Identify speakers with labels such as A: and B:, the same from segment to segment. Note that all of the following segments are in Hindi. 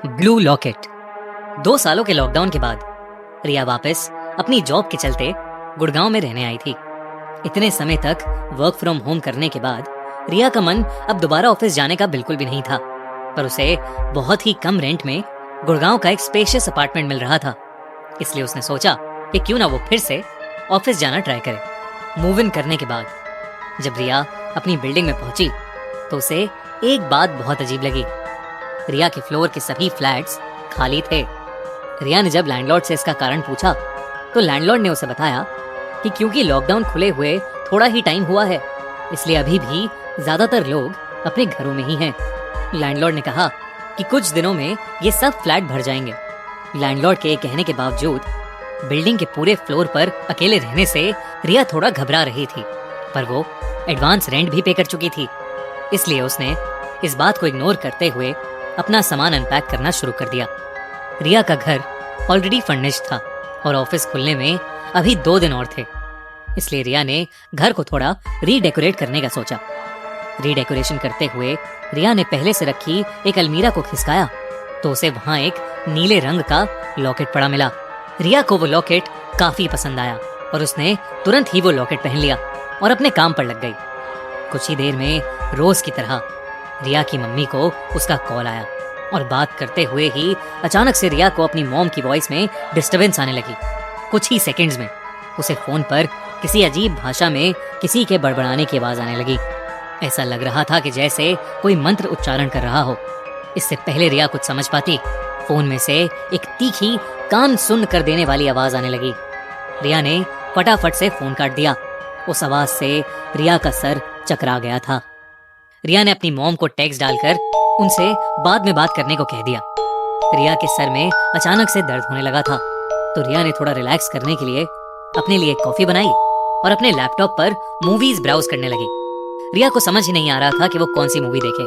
A: Blue locket. 2 सालों के लॉकडाउन के बाद रिया वापस अपनी जॉब के चलते गुड़गांव में रहने आई थी। इतने समय तक वर्क फ्रॉम होम करने के बाद रिया का मन अब दोबारा ऑफिस जाने का बिल्कुल भी नहीं था, पर उसे बहुत ही कम रेंट में गुड़गांव का एक स्पेशियस अपार्टमेंट मिल रहा था। इसलिए उसने सोचा कि क्यों ना वो फिर से ऑफिस जाना ट्राई करे। मूव इन करने के बाद जब रिया अपनी बिल्डिंग में पहुंची तो उसे एक बात बहुत अजीब लगी। रिया के फ्लोर के सभी फ्लैट्स खाली थे। रिया ने जब लैंडलॉर्ड से इसका कारण पूछा तो लैंडलॉर्ड ने उसे बताया कि क्योंकि लॉकडाउन खुले हुए थोड़ा ही टाइम हुआ है, इसलिए अभी भी ज्यादातर लोग अपने घरों में ही हैं। लैंडलॉर्ड ने कहा कि कुछ दिनों में ये सब फ्लैट भर जाएंगे। लैंडलॉर्ड के कहने के बावजूद बिल्डिंग के पूरे फ्लोर पर अकेले रहने से रिया थोड़ा घबरा रही थी, पर वो एडवांस रेंट भी पे कर चुकी थी। इसलिए उसने इस बात को इग्नोर करते हुए अपना सामान अनपैक करना शुरू कर दिया। रिया का घर ऑलरेडी फर्निश्ड था और ऑफिस खुलने में अभी 2 दिन और थे, इसलिए रिया ने घर को थोड़ा रीडेकोरेट करने का सोचा। रीडेकोरेशन करते हुए रिया ने पहले से रखी एक अलमीरा को खिसकाया तो उसे वहां एक नीले रंग का लॉकेट पड़ा मिला। रिया को वो लॉकेट काफी पसंद आया और उसने तुरंत ही वो लॉकेट पहन लिया और अपने काम पर लग गई। कुछ ही देर में रोज की तरह रिया की मम्मी को उसका कॉल आया और बात करते हुए ही अचानक से रिया को अपनी मॉम की वॉइस में डिस्टरबेंस आने लगी। कुछ ही सेकंड्स में उसे फोन पर किसी अजीब भाषा में किसी के बड़बड़ाने की आवाज आने लगी। ऐसा लग रहा था कि जैसे कोई मंत्र उच्चारण कर रहा हो। इससे पहले रिया कुछ समझ पाती, फोन में से एक तीखी कान सुन्न कर देने वाली आवाज आने लगी। रिया ने फटाफट से फोन काट दिया। उस आवाज से रिया का सर चकरा गया था। रिया ने अपनी मॉम को टेक्स्ट डालकर उनसे बाद में बात करने को कह दिया। रिया के सर में अचानक से दर्द होने लगा था, तो रिया ने थोड़ा रिलैक्स करने के लिए अपने लिए कॉफी बनाई और अपने लैपटॉप पर मूवीज ब्राउज करने लगी। रिया को समझ ही नहीं आ रहा था कि वो कौन सी मूवी देखे।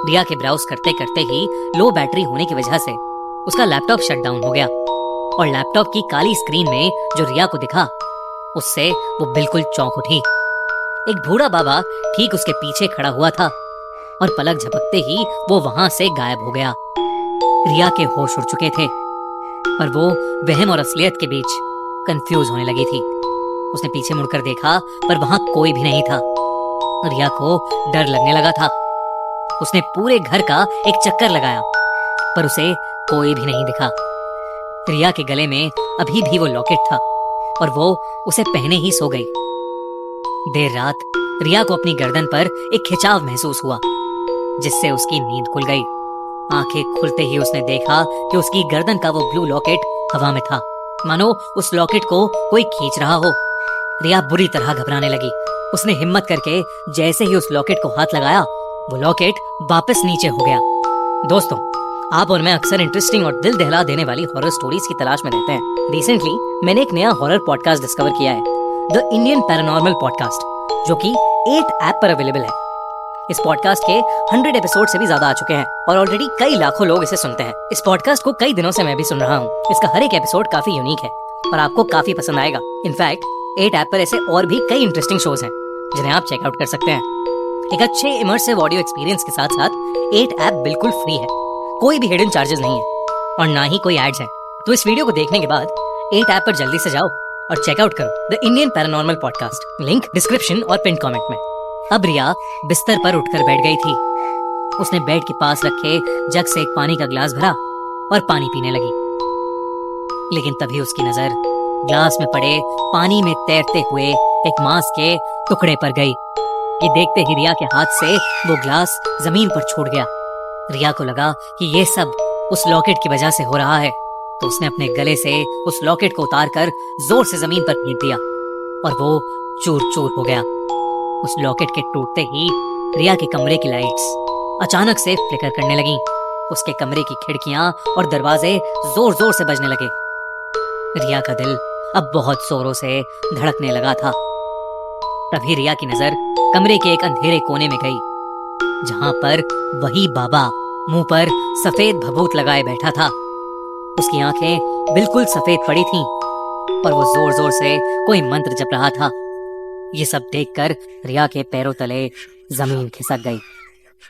A: रिया के ब्राउज करते करते ही लो बैटरी होने की वजह से उसका लैपटॉप शट डाउन हो गया और लैपटॉप की काली स्क्रीन में जो रिया को दिखा उससे वो बिल्कुल चौंक उठी। एक बूढ़ा बाबा ठीक उसके पीछे खड़ा हुआ था और पलक झपकते ही वो वहां से गायब हो गया। रिया के होश उड़ चुके थे, पर वो वहम और असलियत के बीच कंफ्यूज होने लगी थी। उसने पीछे मुड़कर देखा पर वहां कोई भी नहीं था। रिया को डर लगने लगा था। उसने पूरे घर का एक चक्कर लगाया पर उसे कोई भी नहीं दिखा। रिया के गले में अभी भी वो लॉकेट था और वो उसे पहने ही सो गई। देर रात रिया को अपनी गर्दन पर एक खिंचाव महसूस हुआ, जिससे उसकी नींद खुल गई। आंखें खुलते ही उसने देखा कि उसकी गर्दन का वो ब्लू लॉकेट हवा में था, मानो उस लॉकेट को कोई खींच रहा हो। रिया बुरी तरह घबराने लगी। उसने हिम्मत करके जैसे ही उस लॉकेट को हाथ लगाया, वो लॉकेट वापस नीचे हो गया। दोस्तों, आप और मैं अक्सर इंटरेस्टिंग और दिल दहला देने वाली हॉरर स्टोरीज की तलाश में रहते हैं। रिसेंटली मैंने एक नया हॉरर पॉडकास्ट डिस्कवर किया है, द इंडियन पैरानॉर्मल पॉडकास्ट, जो कि 8 ऐप पर अवेलेबल है। इस पॉडकास्ट के 100 एपिसोड से भी ज्यादा आ चुके हैं और ऑलरेडी कई लाखों लोग इसे सुनते हैं। इस पॉडकास्ट को कई दिनों से मैं भी सुन रहा हूँ। इसका हर एक एपिसोड काफी यूनिक है और आपको काफी पसंद आएगा। इनफैक्ट 8 ऐप पर ऐसे और भी कई इंटरेस्टिंग शोज हैं जिन्हें आप चेकआउट कर सकते हैं। एक अच्छे इमर्सिव ऑडियो एक्सपीरियंस के साथ साथ 8 ऐप बिल्कुल फ्री है। कोई भी हिडन चार्जेस नहीं है और ना ही कोई एड्स हैं। तो इस वीडियो को देखने के बाद 8 ऐप पर जल्दी से जाओ और चेकआउट करो the Indian paranormal podcast. Link description और पिन कमेंट में। अब रिया बिस्तर पर उठकर बैठ गई थी। उसने बेड के पास रखे जग से एक पानी का गिलास भरा और पानी पीने लगी। लेकिन तभी उसकी नजर ग्लास में पड़े पानी में तैरते हुए एक मांस के टुकड़े पर गई। ये देखते ही रिया के हाथ से वो ग्लास जमीन पर छूट गया। रिया को लगा कि ये सब उस लॉकेट की वजह से हो रहा है, तो उसने अपने गले से उस लॉकेट को उतारकर जोर से जमीन पर फेंक दिया और वो चूर चूर हो गया। उस लॉकेट के टूटते ही रिया के कमरे की लाइट्स अचानक से फ्लिकर करने लगी। उसके कमरे की खिड़कियां और दरवाजे जोर जोर से बजने लगे। रिया का दिल अब बहुत जोरों से धड़कने लगा था। तभी रिया की नजर कमरे के एक अंधेरे कोने में गई, जहां पर वही बाबा मुंह पर सफेद भभूत लगाए बैठा था। उसकी आंखें बिल्कुल सफेद पड़ी थीं और वो जोर जोर से कोई मंत्र जप रहा था। ये सब देखकर रिया के पैरों तले जमीन खिसक गई।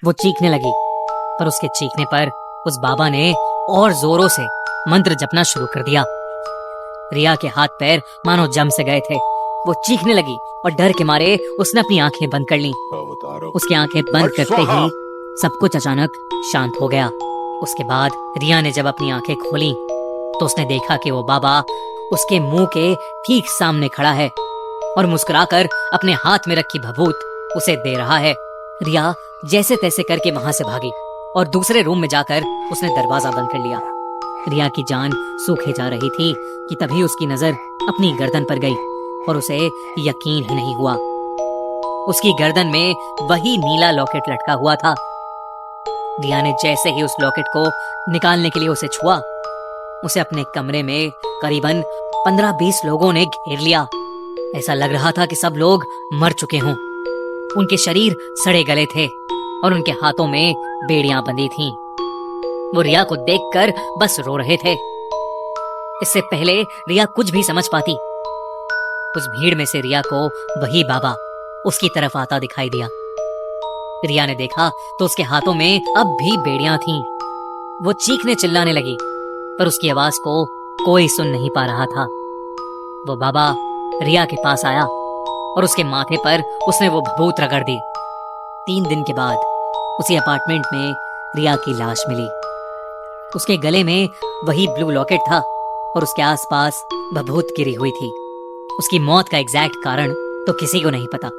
A: वो चीखने लगी, पर उसके चीखने पर उस बाबा ने और जोरों से मंत्र जपना शुरू कर दिया। रिया के हाथ पैर मानो जम से गए थे। वो चीखने लगी और डर के मारे उसने अपनी आंखें बंद कर लीं। उसकी आंखें बंद करते ही सब कुछ अचानक शांत हो गया। उसके बाद रिया ने जब अपनी आंखें खोली तो उसने देखा कि वो बाबा उसके मुंह के ठीक सामने खड़ा है और मुस्कुराकर अपने हाथ में रखी भभूत उसे दे रहा है। रिया जैसे तैसे करके वहां से भागी और दूसरे रूम में जाकर उसने दरवाजा बंद कर लिया। रिया की जान सूखे जा रही थी कि तभी उसकी नजर अपनी गर्दन पर गई और उसे यकीन ही नहीं हुआ। उसकी गर्दन में वही नीला लॉकेट लटका हुआ था। रिया ने जैसे ही उस लॉकेट को निकालने के लिए उसे छुआ, उसे अपने कमरे में करीबन 15-20 लोगों ने घेर लिया। ऐसा लग रहा था कि सब लोग मर चुके हों। उनके शरीर सड़े गले थे और उनके हाथों में बेड़ियां बंधी थीं। वो रिया को देखकर बस रो रहे थे। इससे पहले रिया कुछ भी समझ पाती, उस भीड़ में से रिया को वही बाबा उसकी तरफ आता दिखाई दिया। रिया ने देखा तो उसके हाथों में अब भी बेड़ियां थीं। वो चीखने चिल्लाने लगी पर उसकी आवाज को कोई सुन नहीं पा रहा था। वो बाबा रिया के पास आया और उसके माथे पर उसने वो भभूत रगड़ दी। 3 दिन के बाद उसी अपार्टमेंट में रिया की लाश मिली। उसके गले में वही ब्लू लॉकेट था और उसके आसपास भभूत गिरी हुई थी। उसकी मौत का एग्जैक्ट कारण तो किसी को नहीं पता,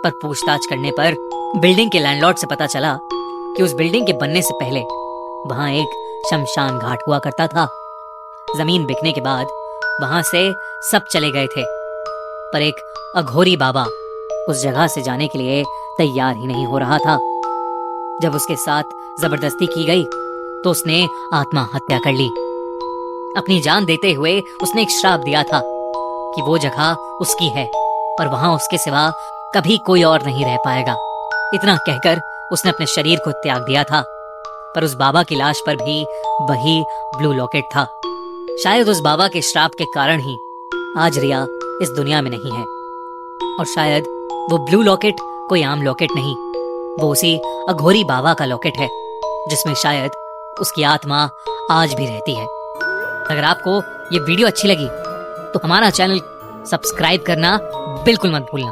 A: पर पूछताछ करने पर बिल्डिंग के लैंडलॉर्ड से पता चला कि उस बिल्डिंग के बनने से पहले वहां एक शमशान घाट हुआ करता था। जमीन बिकने के बाद वहां से सब चले गए थे, पर एक अघोरी बाबा उस जगह से जाने के लिए तैयार ही नहीं हो रहा था। जब उसके साथ जबरदस्ती की गई तो उसने आत्महत्या कर ली। अपनी जान देते हुए उसने एक श्राप दिया था कि वो जगह उसकी है और वहां उसके सिवा कभी कोई और नहीं रह पाएगा। इतना कहकर उसने अपने शरीर को त्याग दिया था, पर उस बाबा की लाश पर भी वही ब्लू लॉकेट था। शायद उस बाबा के श्राप के कारण ही आज रिया इस दुनिया में नहीं है, और शायद वो ब्लू लॉकेट कोई आम लॉकेट नहीं, वो उसी अघोरी बाबा का लॉकेट है जिसमें शायद उसकी आत्मा आज भी रहती है। अगर आपको ये वीडियो अच्छी लगी तो हमारा चैनल सब्सक्राइब करना बिल्कुल मत भूलना।